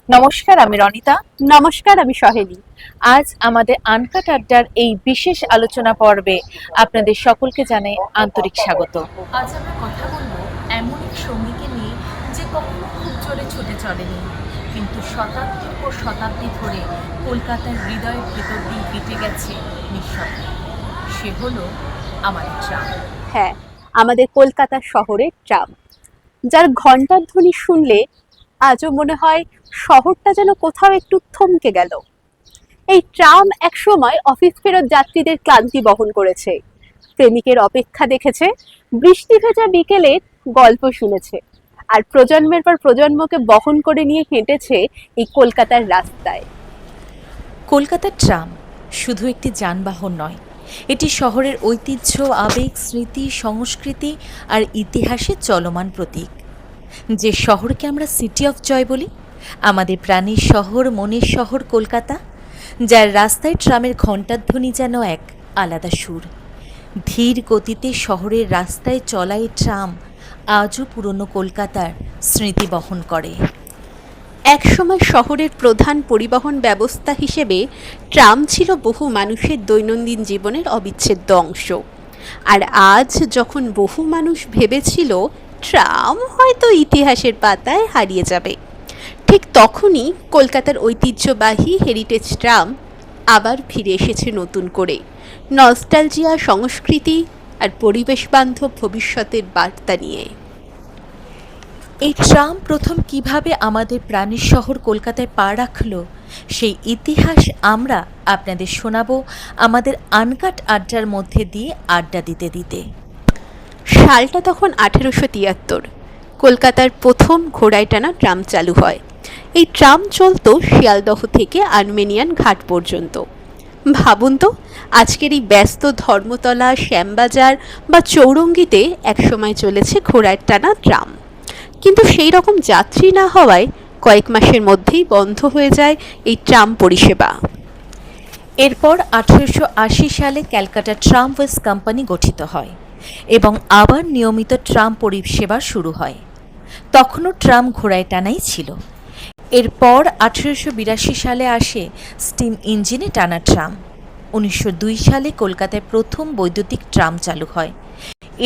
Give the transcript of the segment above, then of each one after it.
নমস্কার, আমি রনিতা। নমস্কার, আমি সহেলি। আজ আমাদের আনকাট আড্ডার এই বিশেষ আলোচনা পর্বে আপনাদের সকলকে জানাই আন্তরিক স্বাগত। আজ আমরা কথা বলবো এমন এক সঙ্গীকে নিয়ে যে কখনো খুব জোরে ছুটে চলেনি, কিন্তু শতাব্দীর পর শতাব্দী ধরে কলকাতার হৃদয়ের ভেতর দিয়ে হেঁটে গেছে নিঃশব্দে। সে হলো আমাদের ট্রাম। হ্যাঁ, আমাদের কলকাতা শহরের ট্রাম, যার ঘণ্টার ধ্বনি শুনলে আজও মনে হয় শহরটা যেন কোথাও একটু থমকে গেল। এই ট্রাম একসময় অফিস ফেরত যাত্রীদের ক্লান্তি বহন করেছে, প্রেমিকের অপেক্ষা দেখেছে, বৃষ্টি ভেজা বিকেলে গল্প শুনেছে, আর প্রজন্মের পর প্রজন্মকে বহন করে নিয়ে হেঁটেছে এই কলকাতার রাস্তায়। কলকাতার ট্রাম শুধু একটি যানবাহন নয়, এটি শহরের ঐতিহ্য, আবেগ, স্মৃতি, সংস্কৃতি আর ইতিহাসের চলমান প্রতীক। যে শহরকে আমরা সিটি অফ জয় বলি, আমাদের প্রাণের শহর, মনের শহর কলকাতা, যার রাস্তায় ট্রামের ঘণ্টার ধ্বনি যেন এক আলাদা সুর। ধীর গতিতে শহরের রাস্তায় চলাই ট্রাম আজও পুরনো কলকাতার স্মৃতি বহন করে। একসময় শহরের প্রধান পরিবহন ব্যবস্থা হিসেবে ট্রাম ছিল বহু মানুষের দৈনন্দিন জীবনের অবিচ্ছেদ্য অংশ। আর আজ যখন বহু মানুষ ভেবেছিল ট্রাম হয়তো ইতিহাসের পাতায় হারিয়ে যাবে, ঠিক তখনই কলকাতার ঐতিহ্যবাহী হেরিটেজ ট্রাম আবার ফিরে এসেছে নতুন করে, নস্টালজিয়া, সংস্কৃতি আর পরিবেশ বান্ধব ভবিষ্যতের বার্তা নিয়ে। এই ট্রাম প্রথম কিভাবে আমাদের প্রাণের শহর কলকাতায় পা রাখল, সেই ইতিহাস আমরা আপনাদের শোনাবো আমাদের আনকাট আড্ডার মধ্যে দিয়ে আড্ডা দিতে দিতে। সালটা তখন 1873। কলকাতার প্রথম ঘোড়ায় টানা ট্রাম চালু হয়। এই ট্রাম চলতো শিয়ালদহ থেকে আর্মেনিয়ান ঘাট পর্যন্ত। ভাবুন তো, আজকের এই ব্যস্ত ধর্মতলা, শ্যামবাজার বা চৌরঙ্গিতে একসময় চলেছে ঘোড়ায় টানা ট্রাম, কিন্তু সেই রকম যাত্রী না হওয়ায় কয়েক মাসের মধ্যেই বন্ধ হয়ে যায় এই ট্রাম পরিষেবা। এরপর 1880 সালে ক্যালকাটা ট্রামওয়েজ কোম্পানি গঠিত হয় এবং আবার নিয়মিত ট্রাম পরিষেবা শুরু হয়। তখনও ট্রাম ঘোড়ায় টানাই ছিল। এরপর 1882 সালে আসে স্টিম ইঞ্জিনে টানা ট্রাম। 1902 সালে কলকাতায় প্রথম বৈদ্যুতিক ট্রাম চালু হয়।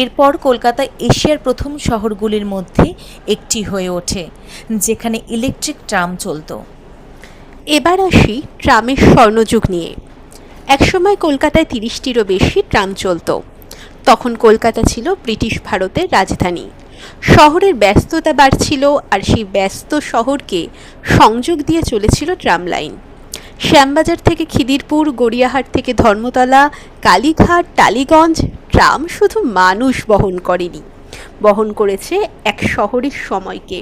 এরপর কলকাতা এশিয়ার প্রথম শহরগুলির মধ্যে একটি হয়ে ওঠে যেখানে ইলেকট্রিক ট্রাম চলত। এবার আসি ট্রামের স্বর্ণযুগ নিয়ে। একসময় কলকাতায় 30টিরও বেশি ট্রাম চলত। তখন কলকাতা ছিল ব্রিটিশ ভারতের রাজধানী। শহরের ব্যস্ততা বাড়ছিল, আর সেই ব্যস্ত শহরকে সংযোগ দিয়ে চলেছিল ট্রাম লাইন। শ্যামবাজার থেকে খিদিরপুর, গড়িয়াহাট থেকে ধর্মতলা, কালীঘাট, টালিগঞ্জ। ট্রাম শুধু মানুষ বহন করেনি, বহন করেছে এক শহরের সময়কে।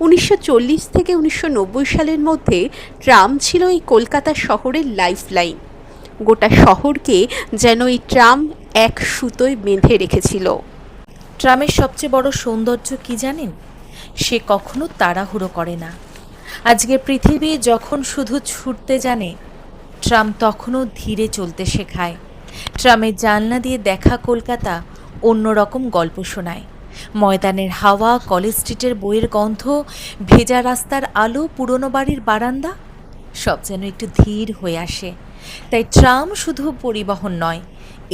1940 থেকে 1990 সালের মধ্যে ট্রাম ছিল এই কলকাতা শহরের লাইফ লাইন। গোটা শহরকে যেন এই ট্রাম এক সুতোয় বেঁধে রেখেছিল। ট্রামের সবচেয়ে বড় সৌন্দর্য কি জানেন? সে কখনো তাড়াহুড়ো করে না। আজকের পৃথিবী যখন শুধু ছুটতে জানে, ট্রাম তখনও ধীরে চলতে শেখায়। ট্রামের জানলা দিয়ে দেখা কলকাতা অন্যরকম গল্প শোনায়। ময়দানের হাওয়া, কলেজ স্ট্রিটের বইয়ের গন্ধ, ভেজা রাস্তার আলো, পুরনো বাড়ির বারান্দা, সব যেন একটু ধীর হয়ে আসে। তাই ট্রাম শুধু পরিবহন নয়,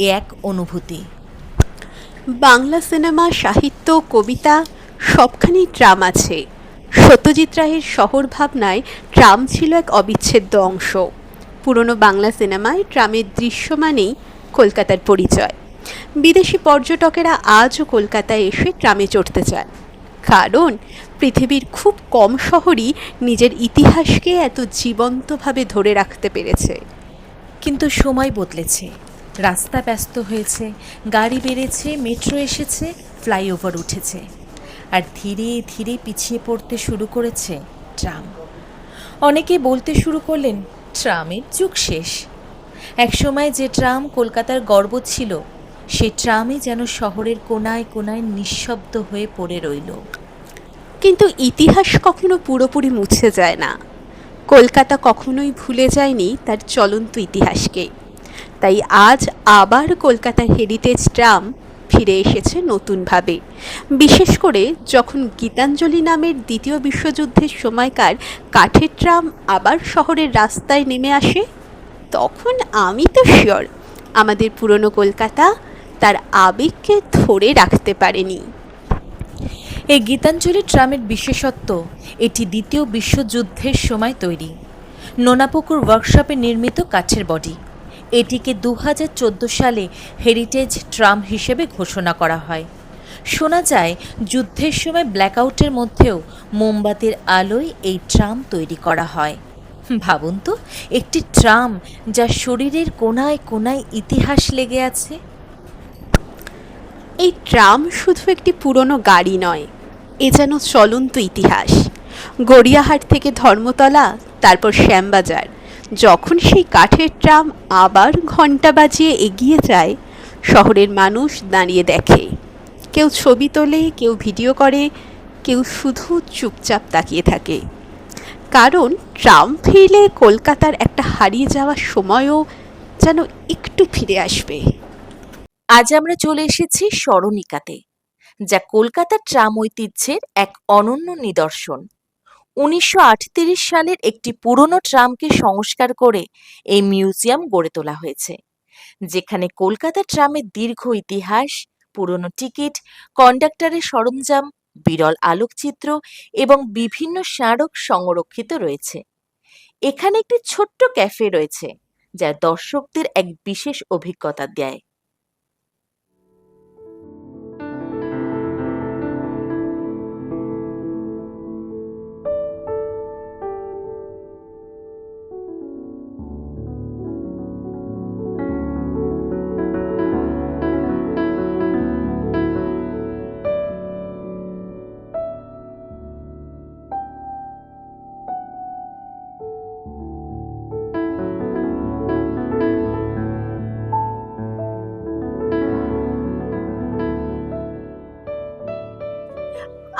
এ এক অনুভূতি। বাংলা সিনেমা, সাহিত্য, কবিতা সবখানেই ট্রাম আছে। সত্যজিৎ রায়ের শহর ভাবনায় ট্রাম ছিল এক অবিচ্ছেদ্য অংশ। পুরনো বাংলা সিনেমায় ট্রামের দৃশ্য মানেই কলকাতার পরিচয়। বিদেশি পর্যটকেরা আজও কলকাতায় এসে ট্রামে চড়তে চান, কারণ পৃথিবীর খুব কম শহরই নিজের ইতিহাসকে এত জীবন্তভাবে ধরে রাখতে পেরেছে। কিন্তু সময় বদলেছে, রাস্তা ব্যস্ত হয়েছে, গাড়ি বেড়েছে, মেট্রো এসেছে, ফ্লাইওভার উঠেছে, আর ধীরে ধীরে পিছিয়ে পড়তে শুরু করেছে ট্রাম। অনেকে বলতে শুরু করলেন ট্রামের যুগ শেষ। একসময় যে ট্রাম কলকাতার গর্ব ছিল, সে ট্রামই যেন শহরের কোনায় কোনায় নিঃশব্দ হয়ে পড়ে রইল। কিন্তু ইতিহাস কখনো পুরোপুরি মুছে যায় না। কলকাতা কখনোই ভুলে যায়নি তার চলন্ত ইতিহাসকে। তাই আজ আবার কলকাতার হেরিটেজ ট্রাম ফিরে এসেছে নতুনভাবে। বিশেষ করে যখন গীতাঞ্জলি নামের দ্বিতীয় বিশ্বযুদ্ধের সময়কার কাঠের ট্রাম আবার শহরের রাস্তায় নেমে আসে, তখন আমি তো শিওর আমাদের পুরনো কলকাতা তার আবেগকে ধরে রাখতে পারেনি। এই গীতাঞ্জলি ট্রামের বিশেষত্ব, এটি দ্বিতীয় বিশ্বযুদ্ধের সময় তৈরি নোনাপুকুর ওয়ার্কশপে নির্মিত কাঠের বডি। এটিকে 2014 সালে হেরিটেজ ট্রাম হিসেবে ঘোষণা করা হয়। শোনা যায় যুদ্ধের সময় ব্ল্যাকআউটের মধ্যেও মোমবাতির আলোয় এই ট্রাম তৈরি করা হয়। ভাবুন তো, একটি ট্রাম যা শরীরের কোনায় কোনায় ইতিহাস লেগে আছে। এই ট্রাম শুধু একটি পুরনো গাড়ি নয়, এ যেন চলন্ত ইতিহাস। গড়িয়াহাট থেকে ধর্মতলা, তারপর শ্যামবাজার, যখন সেই কাঠের ট্রাম আবার ঘণ্টা বাজিয়ে এগিয়ে যায়, শহরের মানুষ দাঁড়িয়ে দেখে। কেউ ছবি তোলে, কেউ ভিডিও করে, কেউ শুধু চুপচাপ তাকিয়ে থাকে। কারণ ট্রাম ফিরলে কলকাতার একটা হারিয়ে যাওয়ার সময়ও যেন একটু ফিরে আসবে। আজ আমরা চলে এসেছি স্মরণিকাতে, যা কলকাতার ট্রাম ঐতিহ্যের এক অনন্য নিদর্শন। 1938 সালের একটি পুরনো ট্রামকে সংস্কার করে এই মিউজিয়াম গড়ে তোলা হয়েছে, যেখানে কলকাতার ট্রামের দীর্ঘ ইতিহাস, পুরনো টিকিট, কন্ডাক্টরের সরঞ্জাম, বিরল আলোকচিত্র এবং বিভিন্ন স্মারক সংরক্ষিত রয়েছে। এখানে একটি ছোট্ট ক্যাফে রয়েছে, যা দর্শকদের এক বিশেষ অভিজ্ঞতা দেয়।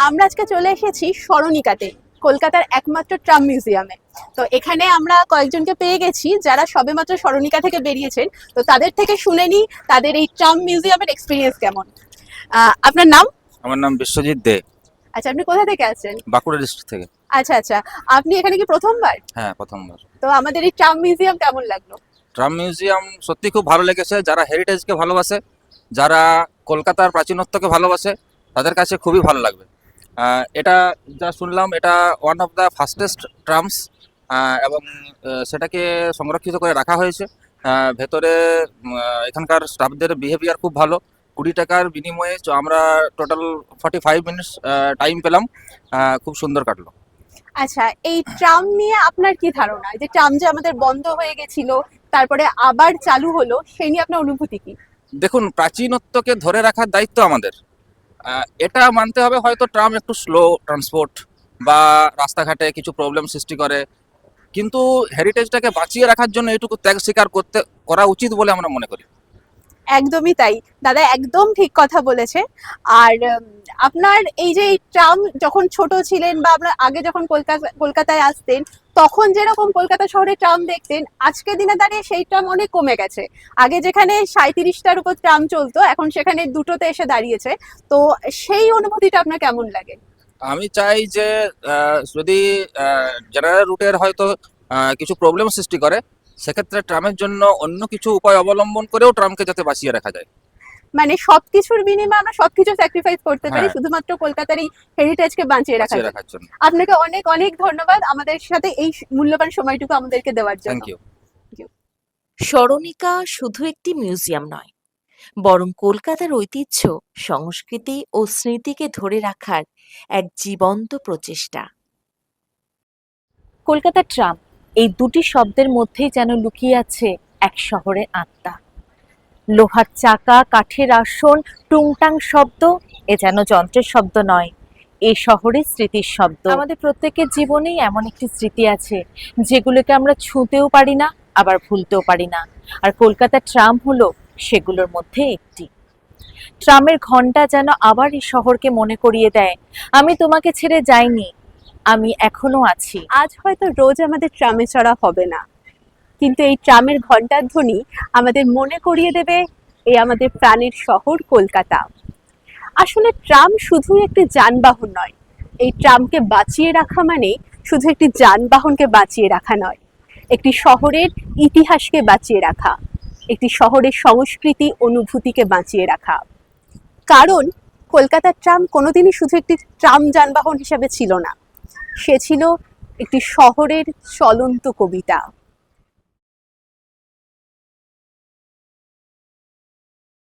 আমরা আজকে চলে এসেছি স্মরণিকাতে, কলকাতার একমাত্র ট্রাম মিউজিয়ামে। তো এখানে আমরা কয়েকজনকে পেয়ে গেছি যারা সবেমাত্র স্মরণিকা থেকে বেরিয়েছেন। তো তাদের থেকে শুনে নিই তাদের এই ট্রাম মিউজিয়ামের এক্সপিরিয়েন্স কেমন। আপনার নাম? আমার নাম বিশ্বজিৎ দে। আচ্ছা, আপনি কোথা থেকে আছেন? বাঁকুড়া ডিস্ট্রিক্ট থেকে। আচ্ছা আচ্ছা, আপনি এখানে কি প্রথমবার? হ্যাঁ, প্রথমবার। তো আমাদের এই ট্রাম মিউজিয়াম কেমন লাগলো? ট্রাম মিউজিয়াম সত্যি খুব ভালো লেগেছে। যারা হেরিটেজকে ভালোবাসে, যারা কলকাতার প্রাচীনত্বকে ভালোবাসে, তাদের কাছে খুবই ভালো লাগবে। এটা যা শুনলাম, এটা one of the fastest trams, এবং সেটাকে সংরক্ষিত করে রাখা হয়েছে। ভেতরে এখানকার স্টাফদের বিহেভিয়ার খুব ভালো। 20 টাকার বিনিময়ে আমরা টোটাল 45 মিনিটস টাইম পেলাম। খুব সুন্দর কাটলো। আচ্ছা, এই ট্রাম নিয়ে আপনার কি ধারণা? যে ট্রাম যে আমাদের বন্ধ হয়ে গেছিল, তারপরে আবার চালু হলো, সেই নিয়ে আপনার অনুভূতি কি? দেখুন, প্রাচীনত্বকে ধরে রাখার দায়িত্ব আমাদের। এটা মানতে হবে, হয়তো ট্রাম একটু স্লো ট্রান্সপোর্ট বা রাস্তাঘাটে কিছু প্রবলেম সৃষ্টি করে, কিন্তু হেরিটেজটাকে বাঁচিয়ে রাখার জন্য এটুকু ত্যাগ স্বীকার করা উচিত বলে আমরা মনে করি। একদমই তাই, দাদা একদম ঠিক কথা বলেছে। আর আপনার এই যে এই ট্রাম যখন ছোট ছিলেন বা আপনার আগে যখন কলকাতায় আসতেন, তখন যেরকম কলকাতা শহরে ট্রাম দেখতেন, আজকের দিনে দাঁড়িয়ে সেই ট্রাম অনেক কমে গেছে। আগে যেখানে 37টার উপর ট্রাম চলতো, এখন সেখানে 2টোতে এসে দাঁড়িয়েছে। তো সেই অনুভূতিটা আপনার কেমন লাগে? আমি চাই যে যদি জেনারেল রুটের হয়তো কিছু প্রবলেম সৃষ্টি করে, সেক্ষেত্রে ট্রামের জন্য অন্য কিছু উপায় অবলম্বন করেও ট্রামকে যাতে বাঁচিয়ে রাখা যায়। মানে সবকিছুর বিনিময়ে আমরা সবকিছু স্যাক্রিফাইস করতে পারি, হ্যাঁ। শুধুমাত্র কলকাতার এই হেরিটেজকে বাঁচিয়ে রাখার জন্য। রাখার জন্য। আপনাকে অনেক অনেক ধন্যবাদ আমাদের সাথে এই মূল্যবান সময়টুকু আমাদেরকে দেওয়ার জন্য। Thank you. স্মরণিকা শুধু একটি মিউজিয়াম নয়, বরং কলকাতার ঐতিহ্য, সংস্কৃতি ও স্মৃতিকে ধরে রাখার এক জীবন্ত প্রচেষ্টা। কলকাতার ট্রাম, এই দুটি শব্দের মধ্যেই যেন লুকিয়ে আছে এক শহরের আত্মা। লোহার চাকা, কাঠের আসন, টুংটাং শব্দ, এ যেন যন্ত্রের শব্দ নয়, এ শহরের স্মৃতির শব্দ। আমাদের প্রত্যেকের জীবনেই এমন একটি স্মৃতি আছে যেগুলোকে আমরা ছুঁতেও পারি না, আবার ভুলতেও পারি না। আর কলকাতার ট্রাম হলো সেগুলোর মধ্যে একটি। ট্রামের ঘন্টা যেন আবার এই শহরকে মনে করিয়ে দেয়, আমি তোমাকে ছেড়ে যাইনি, আমি এখনো আছি। আজ হয়তো রোজ আমাদের ট্রামে চড়া হবে না, কিন্তু এই ট্রামের ঘন্টার ধ্বনি আমাদের মনে করিয়ে দেবে এই আমাদের প্রাণের শহর কলকাতা। আসলে ট্রাম শুধুই একটি যানবাহন নয়, এই ট্রামকে বাঁচিয়ে রাখা মানে শুধু একটি যানবাহনকে বাঁচিয়ে রাখা নয়, একটি শহরের ইতিহাসকে বাঁচিয়ে রাখা, একটি শহরের সংস্কৃতি অনুভূতিকে বাঁচিয়ে রাখা। কারণ কলকাতার ট্রাম কোনোদিনই শুধু একটি ট্রাম যানবাহন হিসেবে ছিল না, সে ছিল একটি শহরের চলন্ত কবিতা।